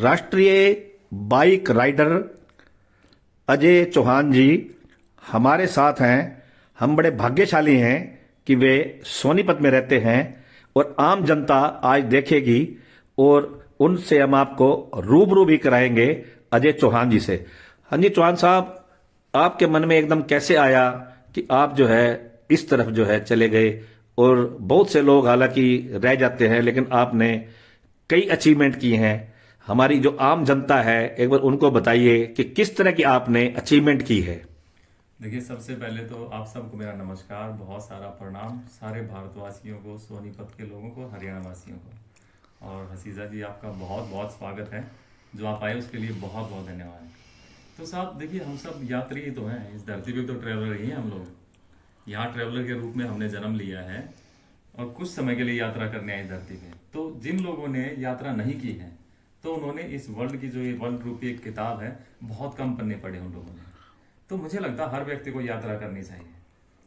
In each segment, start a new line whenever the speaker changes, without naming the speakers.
राष्ट्रीय bike rider Ajay Chauhan जी हमारे साथ हैं। हम बड़े भाग्यशाली हैं कि वे सोनीपत में रहते हैं और आम जनता आज देखेगी और उनसे हम आपको रूबरू भी कराएंगे अजय चौहान जी से। हाँ जी चौहान साहब, आपके मन में एकदम कैसे आया कि आप जो है इस तरफ जो है चले गए? और बहुत से लोग हालांकि रह जाते हैं, लेकिन आपने कई अचीवमेंट की हैं। हमारी जो आम जनता है एक बार उनको बताइए कि किस तरह की आपने अचीवमेंट की है।
देखिए, सबसे पहले तो आप सबको मेरा नमस्कार, बहुत सारा प्रणाम सारे भारतवासियों को, सोनीपत के लोगों को, हरियाणा वासियों को। और हसीजा जी, आपका बहुत बहुत स्वागत है। जो आप आए उसके लिए बहुत बहुत धन्यवाद। तो साहब देखिए, हम सब यात्री ही तो हैं, इस धरती पे तो ट्रैवलर ही हैं हम लोग। यहाँ ट्रैवलर के रूप में हमने जन्म लिया है और कुछ समय के लिए यात्रा करने आए धरती पे। तो जिन लोगों ने यात्रा नहीं की है तो उन्होंने इस वर्ल्ड की जो ये वर्ल्ड रूपी एक किताब है, बहुत कम पन्ने पढ़े उन लोगों ने। तो मुझे लगता है हर व्यक्ति को यात्रा करनी चाहिए।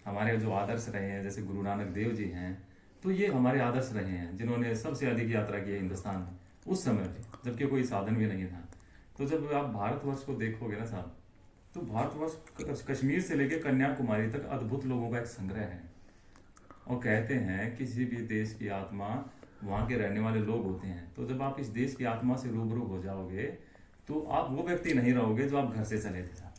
हमारे जो आदर्श रहे हैं, जैसे गुरु नानक देव जी हैं, तो ये हमारे आदर्श रहे हैं जिन्होंने सबसे अधिक यात्रा की है हिंदुस्तान में उस समय पे, जबकि कोई साधन भी नहीं था। तो जब आप भारतवर्ष को देखोगे ना साहब, तो भारतवर्ष कश्मीर से लेकर कन्याकुमारी तक अद्भुत लोगों का एक संग्रह है। और कहते हैं किसी भी देश की आत्मा वहाँ के रहने वाले लोग होते हैं। तो जब आप इस देश की आत्मा से रूबरू हो जाओगे तो आप वो व्यक्ति नहीं रहोगे जो आप घर से चले थे साहब।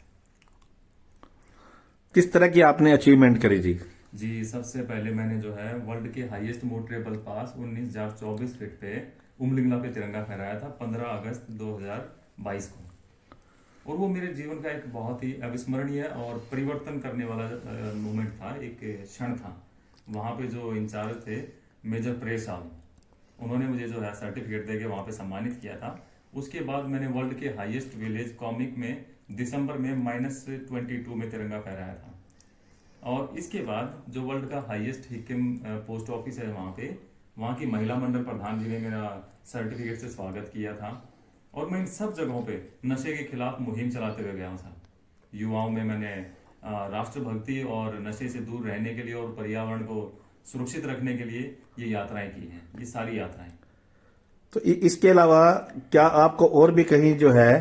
किस तरह की आपने अचीवमेंट करी जी?
जी, सबसे पहले मैंने जो है वर्ल्ड के हाईएस्ट मोटरेबल पास 19,024 फीट पे उमलिंगला पे तिरंगा फहराया था 15 अगस्त 2022 को। और वो मेरे जीवन का एक बहुत ही अविस्मरणीय और परिवर्तन करने वाला मोमेंट था, एक क्षण था। वहाँ पे जो इंचार्ज थे मेजर प्रेस साहब, उन्होंने मुझे जो है सर्टिफिकेट देके वहाँ पे सम्मानित किया था। उसके बाद मैंने वर्ल्ड के हाईएस्ट विलेज कॉमिक में दिसंबर में -22 में तिरंगा फहराया था। और इसके बाद जो वर्ल्ड का हाईएस्ट हिक्किम पोस्ट ऑफिस है वहाँ की महिला मंडल प्रधान जी ने मेरा सर्टिफिकेट से स्वागत किया था। और मैं इन सब जगहों पे नशे के खिलाफ मुहिम चलाते हुए गया हूँ साहब। युवाओं में मैंने राष्ट्रभक्ति और नशे से दूर रहने के लिए और पर्यावरण को सुरक्षित रखने के लिए ये यात्राएं की हैं, ये सारी यात्राएं।
तो इसके अलावा क्या आपको और भी कहीं जो है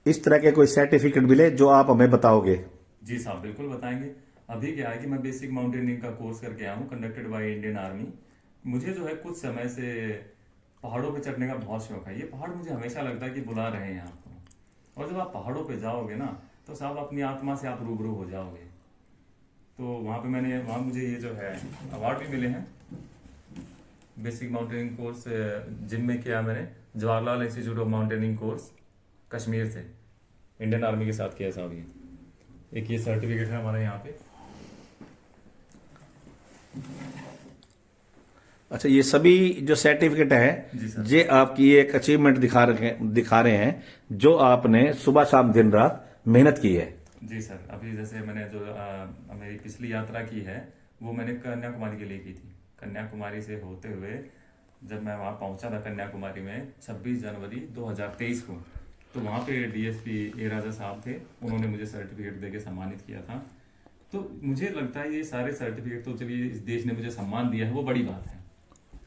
इस तरह के कोई सर्टिफिकेट मिले जो आप हमें बताओगे?
जी साहब, बिल्कुल बताएंगे। अभी क्या है कि मैं बेसिक माउंटेनियरिंग का कोर्स करके आया हूँ, कंडक्टेड बाय इंडियन आर्मी। मुझे जो है कुछ समय से पहाड़ों पे चढ़ने का बहुत शौक है। ये पहाड़ मुझे हमेशा लगता है कि बुला रहे हैं आपको। और जब आप पहाड़ों पे जाओगे ना तो साहब अपनी आत्मा से आप रूबरू हो जाओगे। तो वहाँ मुझे ये जो है अवार्ड भी मिले हैं। बेसिक माउंटेनिंग कोर्स जिम में किया मैंने, Jawaharlal institute of mountaineering course Kashmir से, इंडियन आर्मी के साथ किया साहब। ये एक ये सर्टिफिकेट है हमारे यहाँ पे।
अच्छा, ये सभी जो सर्टिफिकेट
जी
है
सर।
ये आपकी एक अचीवमेंट दिखा रहे हैं जो आपने सुबह शाम दिन रात मेहनत की है।
जी सर, अभी जैसे मैंने जो मेरी पिछली यात्रा की है वो मैंने कन्याकुमारी के लिए की थी। कन्याकुमारी से होते हुए जब मैं वहाँ पहुँचा था कन्याकुमारी में 26 जनवरी 2023 को, तो वहाँ पे डीएसपी ए राजा साहब थे, उन्होंने मुझे सर्टिफिकेट देके सम्मानित किया था। तो मुझे लगता है ये सारे सर्टिफिकेट तो चलिए इस देश ने मुझे सम्मान दिया है, वो बड़ी बात है।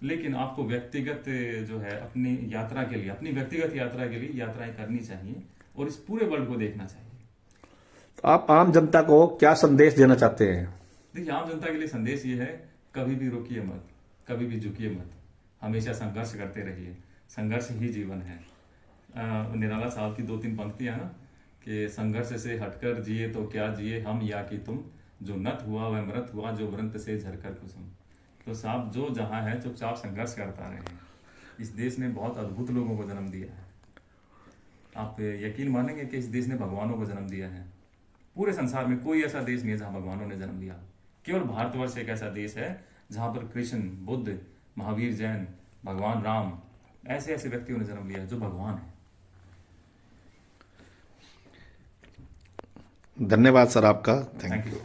लेकिन आपको व्यक्तिगत जो है अपनी यात्रा के लिए, अपनी व्यक्तिगत यात्रा के लिए यात्राएं करनी चाहिए और इस पूरे वर्ल्ड को देखना चाहिए।
तो आप आम जनता को क्या संदेश देना चाहते हैं?
देखिए, आम जनता के लिए संदेश ये है, कभी भी रुकिए मत, कभी भी झुकिए मत, हमेशा संघर्ष करते रहिए। संघर्ष ही जीवन है। निराला साहब की 2-3 पंक्तियां ना कि संघर्ष से हटकर जिए तो क्या जिए हम या कि तुम, जो नत हुआ वह मृत हुआ, जो व्रंत से झरकर कुसुम। तो साहब जो जहाँ है चुपचाप संघर्ष करता रहे। इस देश ने बहुत अद्भुत लोगों को जन्म दिया है। आप यकीन मानेंगे कि इस देश ने भगवानों को जन्म दिया है। पूरे संसार में कोई ऐसा देश नहीं है जहाँ भगवानों ने जन्म दिया। केवल भारतवर्ष एक ऐसा देश है जहाँ पर कृष्ण, बुद्ध, महावीर जैन, भगवान राम, ऐसे ऐसे व्यक्तियों ने जन्म लिया है जो भगवान है।
धन्यवाद सर आपका। Thank
thank
you.
यू।